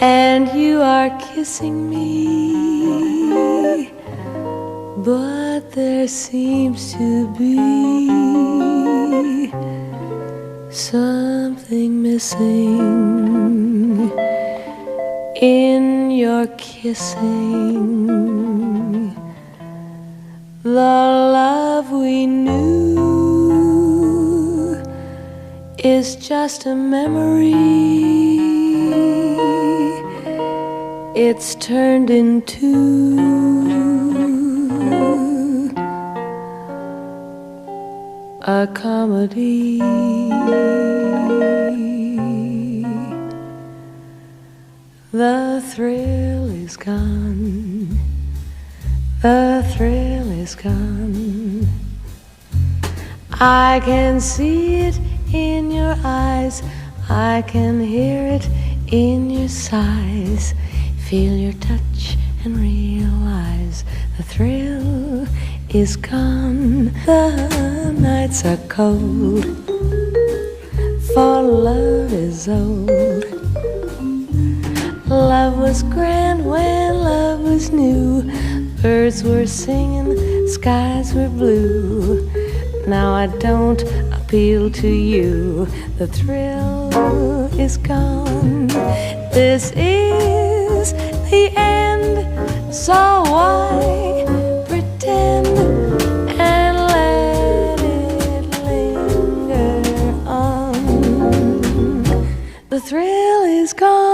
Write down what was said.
and you are kissing me, but there seems to be something missing in your kissing. The love we knew is just a memory. It's turned into a comedy. The thrill is gone. The thrill is gone. I can see it in your eyes. I can hear it in your sighs. Feel your touch and realize the thrill is gone. The nights are cold, for love is old. Love was grand when love was new. Birds were singing, skies were blue. Now I don't appeal to you. The thrill is gone. This is the end, so why pretend and let it linger on? The thrill is gone.